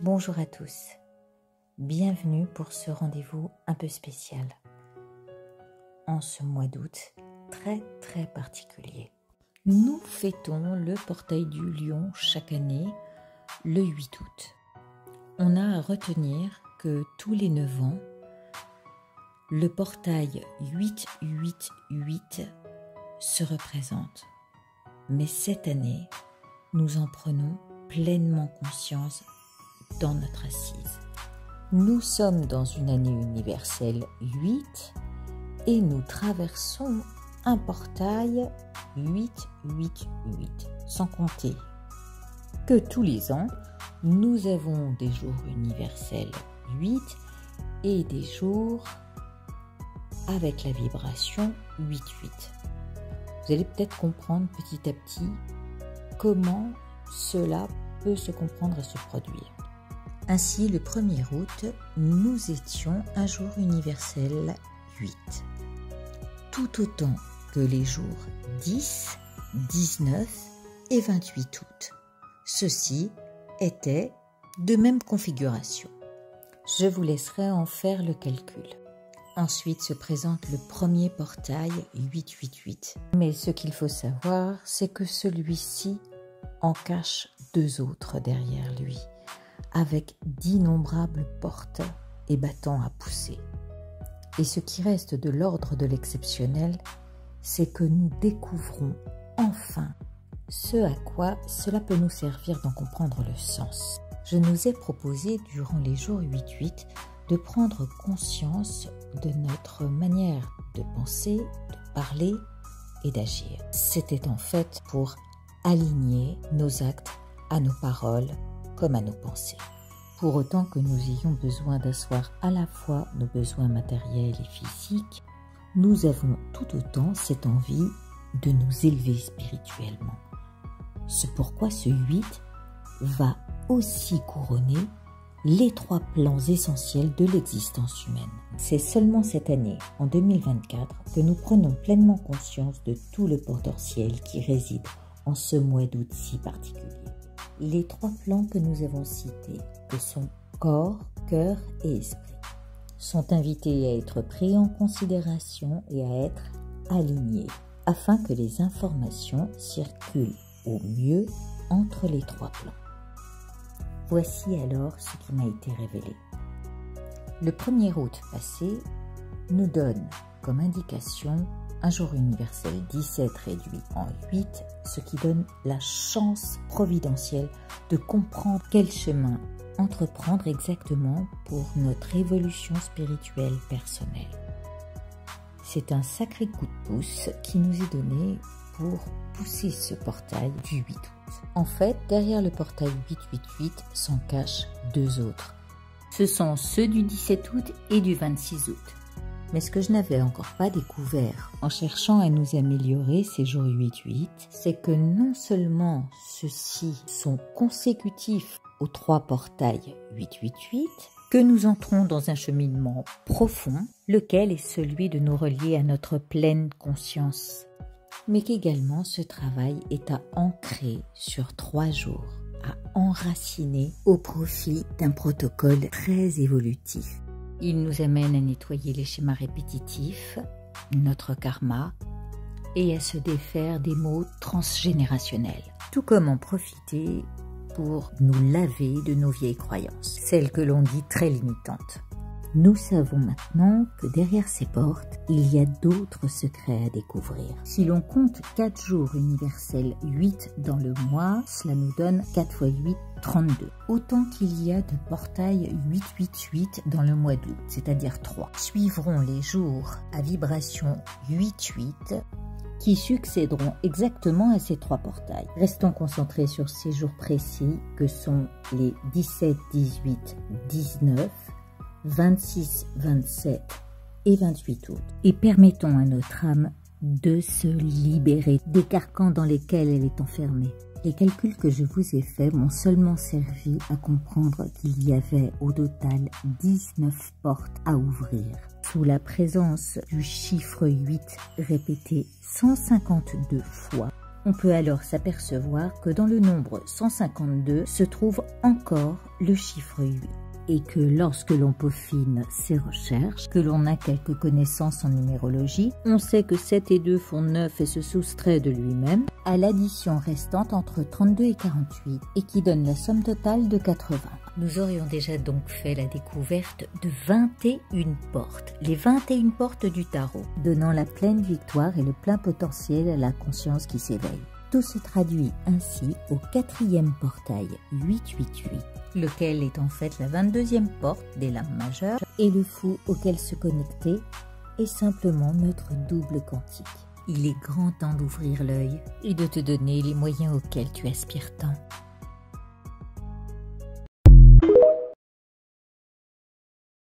Bonjour à tous, bienvenue pour ce rendez-vous un peu spécial en ce mois d'août très particulier. Nous fêtons le portail du lion chaque année le 8 août. On a à retenir que tous les 9 ans, le portail 888 se représente. Mais cette année, nous en prenons pleinement conscience dans notre assise. Nous sommes dans une année universelle 8 et nous traversons un portail 888, sans compter que tous les ans, nous avons des jours universels 8 et des jours avec la vibration 88. Vous allez peut-être comprendre petit à petit comment cela peut se comprendre et se produire. Ainsi, le 1er août, nous étions un jour universel 8. Tout autant que les jours 10, 19 et 28 août. Ceux-ci étaient de même configuration. Je vous laisserai en faire le calcul. Ensuite se présente le premier portail 888. Mais ce qu'il faut savoir, c'est que celui-ci en cache 2 autres derrière lui, avec d'innombrables portes et battants à pousser. Et ce qui reste de l'ordre de l'exceptionnel, c'est que nous découvrons enfin ce à quoi cela peut nous servir d'en comprendre le sens. Je nous ai proposé durant les jours 8-8 de prendre conscience de notre manière de penser, de parler et d'agir. C'était en fait pour aligner nos actes à nos paroles comme à nos pensées. Pour autant que nous ayons besoin d'asseoir à la fois nos besoins matériels et physiques, nous avons tout autant cette envie de nous élever spirituellement. C'est pourquoi ce 8 va aussi couronner les 3 plans essentiels de l'existence humaine. C'est seulement cette année, en 2024, que nous prenons pleinement conscience de tout le potentiel qui réside en ce mois d'août si particulier. Les 3 plans que nous avons cités, que sont corps, cœur et esprit, sont invités à être pris en considération et à être alignés, afin que les informations circulent au mieux entre les 3 plans. Voici alors ce qui m'a été révélé. Le 1er août passé nous donne comme indication un jour universel 17 réduit en 8, ce qui donne la chance providentielle de comprendre quel chemin entreprendre exactement pour notre évolution spirituelle personnelle. C'est un sacré coup de pouce qui nous est donné pour pousser ce portail du 8 août. En fait, derrière le portail 888 s'en cachent 2 autres. Ce sont ceux du 17 août et du 26 août. Mais ce que je n'avais encore pas découvert en cherchant à nous améliorer ces jours 8-8, c'est que non seulement ceux-ci sont consécutifs aux 3 portails 8-8-8, que nous entrons dans un cheminement profond, lequel est celui de nous relier à notre pleine conscience, mais qu'également ce travail est à ancrer sur 3 jours, à enraciner au profit d'un protocole très évolutif. Il nous amène à nettoyer les schémas répétitifs, notre karma, et à se défaire des maux transgénérationnels, tout comme en profiter pour nous laver de nos vieilles croyances, celles que l'on dit très limitantes. Nous savons maintenant que derrière ces portes, il y a d'autres secrets à découvrir. Si l'on compte 4 jours universels 8 dans le mois, cela nous donne 4 x 8, 32. Autant qu'il y a de portails 888 dans le mois d'août, c'est-à-dire 3. Suivront les jours à vibration 88 qui succéderont exactement à ces 3 portails. Restons concentrés sur ces jours précis que sont les 17, 18, 19, 26, 27 et 28 août. Et permettons à notre âme de se libérer des carcans dans lesquels elle est enfermée. Les calculs que je vous ai faits m'ont seulement servi à comprendre qu'il y avait au total 19 portes à ouvrir. Sous la présence du chiffre 8 répété 152 fois, On peut alors s'apercevoir que dans le nombre 152 se trouve encore le chiffre 8. Et que lorsque l'on peaufine ses recherches, que l'on a quelques connaissances en numérologie, on sait que 7 et 2 font 9 et se soustrait de lui-même à l'addition restante entre 32 et 48 et qui donne la somme totale de 80. Nous aurions déjà donc fait la découverte de 21 portes, les 21 portes du tarot, donnant la pleine victoire et le plein potentiel à la conscience qui s'éveille. Tout se traduit ainsi au 4e portail 888, lequel est en fait la 22e porte des lames majeures, et le fou auquel se connecter est simplement notre double quantique. Il est grand temps d'ouvrir l'œil et de te donner les moyens auxquels tu aspires tant.